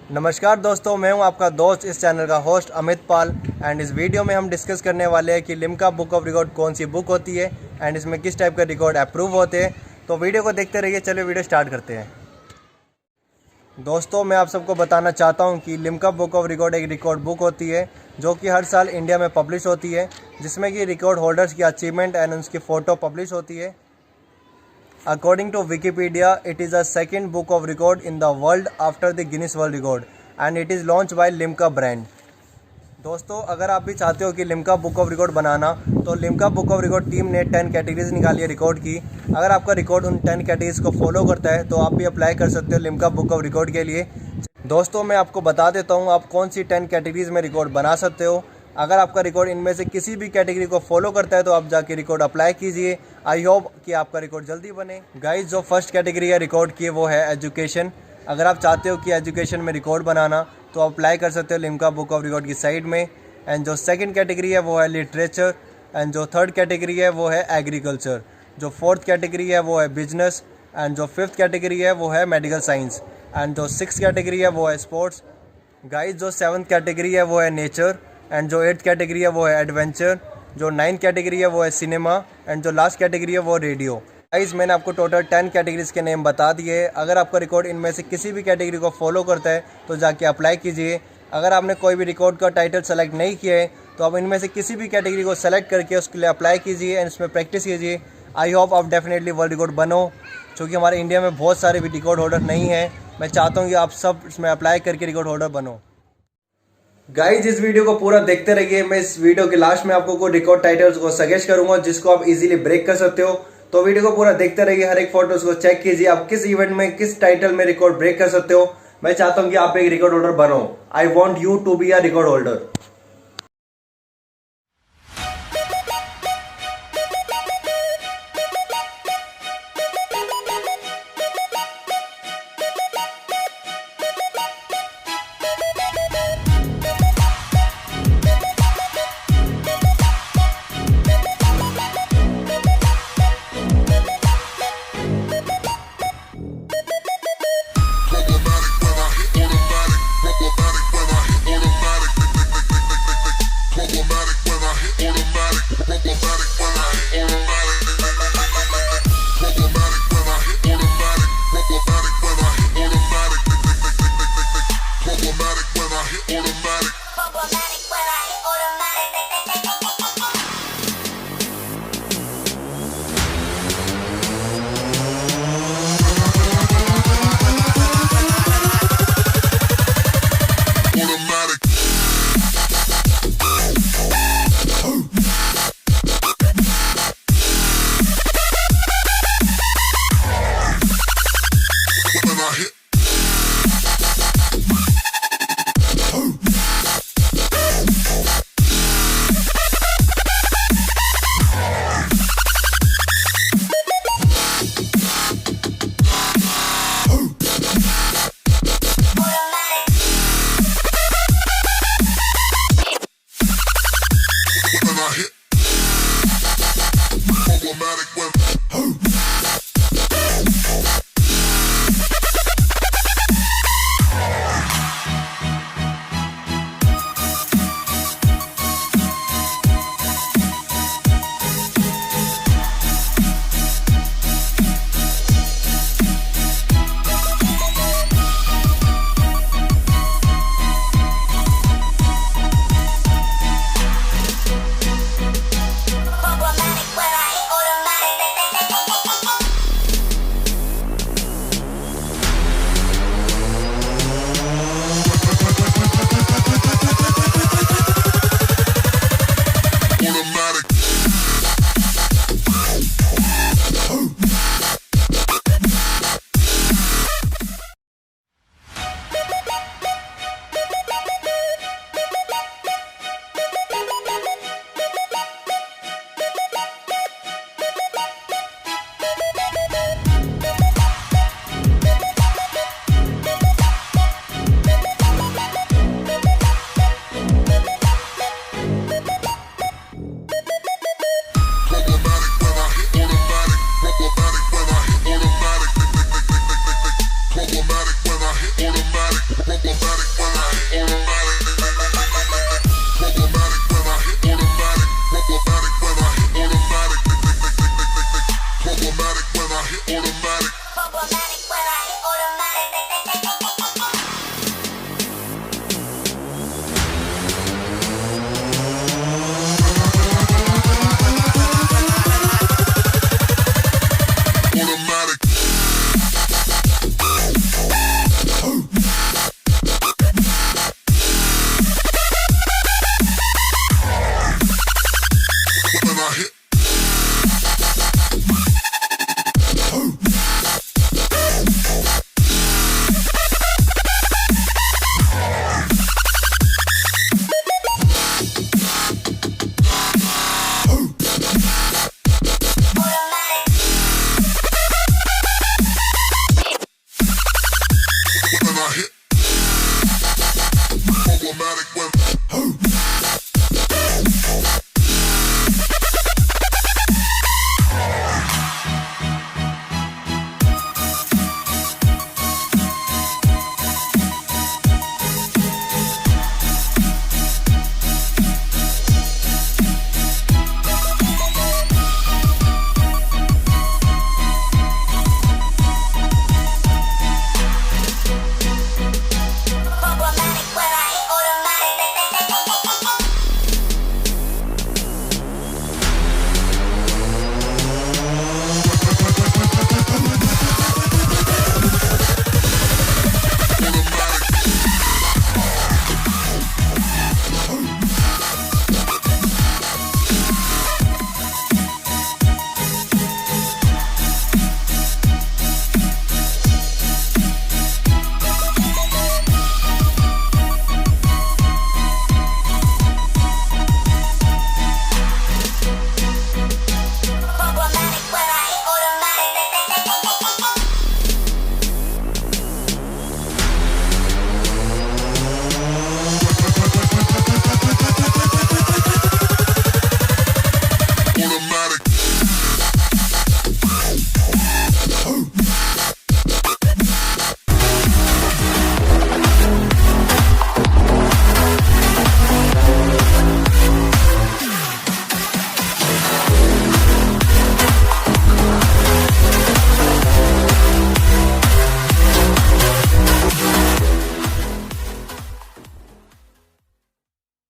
नमस्कार दोस्तों, मैं हूं आपका दोस्त, इस चैनल का होस्ट अमित पाल। एंड इस वीडियो में हम डिस्कस करने वाले हैं कि लिम्का बुक ऑफ रिकॉर्ड कौन सी बुक होती है एंड इसमें किस टाइप के रिकॉर्ड अप्रूव होते हैं। तो वीडियो को देखते रहिए। चलिए वीडियो स्टार्ट करते हैं। दोस्तों, मैं आप सबको बताना चाहता हूं कि लिम्का बुक ऑफ रिकॉर्ड एक रिकॉर्ड बुक होती है जो कि हर साल इंडिया में पब्लिश होती है, जिसमें कि रिकॉर्ड होल्डर्स की अचीवमेंट एंड उनकी फ़ोटो पब्लिश होती है। According to Wikipedia, it is the second book of record in the world after the Guinness World Record and it is launched by Limca brand। दोस्तों, अगर आप भी चाहते हो कि लिम्का बुक ऑफ रिकॉर्ड बनाना, तो Limca book of record team ने 10 categories निकाली है रिकॉर्ड की। अगर आपका रिकॉर्ड उन 10 कैटेगरीज को फॉलो करता है तो आप भी अप्लाई कर सकते हो लिम्का बुक ऑफ रिकॉर्ड के लिए। दोस्तों, मैं आपको बता देता हूँ आप कौन सी 10 कैटेगरीज में रिकॉर्ड बना सकते हो। अगर आपका रिकॉर्ड इनमें से किसी भी कैटेगरी को फॉलो करता है तो आप जाके रिकॉर्ड अप्लाई कीजिए। आई होप कि आपका रिकॉर्ड जल्दी बने। गाइस, जो फर्स्ट कैटेगरी है रिकॉर्ड की वो है एजुकेशन। अगर आप चाहते हो कि एजुकेशन में रिकॉर्ड बनाना तो अप्लाई कर सकते हो लिम्का बुक ऑफ रिकॉर्ड की साइट में। एंड जो सेकंड कैटेगरी है वो है लिटरेचर। एंड जो थर्ड कैटेगरी है वो है एग्रीकल्चर। जो फोर्थ कैटेगरी है वो है बिजनेस। एंड जो फिफ्थ कैटेगरी है वो है मेडिकल साइंस। एंड जो सिक्स कैटेगरी है वो है स्पोर्ट्स। गाइस, जो सेवन्थ कैटेगरी है वो है नेचर। एंड जो एट्थ कैटेगरी है वो है एडवेंचर। जो नाइन्थ कैटेगरी है वो है सिनेमा। एंड जो लास्ट कैटेगरी है वो रेडियो। गाइस, मैंने आपको टोटल 10 कैटेगरीज के नेम बता दिए। अगर आपका रिकॉर्ड इनमें से किसी भी कैटेगरी को फॉलो करता है तो जाके अप्लाई कीजिए। अगर आपने कोई भी रिकॉर्ड का टाइटल सेलेक्ट नहीं किया है तो आप इनमें से किसी भी कैटेगरी को सेलेक्ट करके उसके लिए अप्लाई कीजिए एंड इसमें प्रैक्टिस कीजिए। आई होप आप डेफिनेटली वर्ल्ड रिकॉर्ड बनो, क्योंकि हमारे इंडिया में बहुत सारे भी रिकॉर्ड होल्डर नहीं है। मैं चाहता हूँ कि आप सब इसमें अप्लाई करके रिकॉर्ड होल्डर बनो। गाइज, इस वीडियो को पूरा देखते रहिए। मैं इस वीडियो के लास्ट में आपको कोई रिकॉर्ड टाइटल्स को सजेस्ट करूंगा जिसको आप इजीली ब्रेक कर सकते हो। तो वीडियो को पूरा देखते रहिए, हर एक फोटोज को चेक कीजिए, आप किस इवेंट में किस टाइटल में रिकॉर्ड ब्रेक कर सकते हो। मैं चाहता हूं कि आप एक रिकॉर्ड होल्डर बनो। I want you to be a record holder. problematic when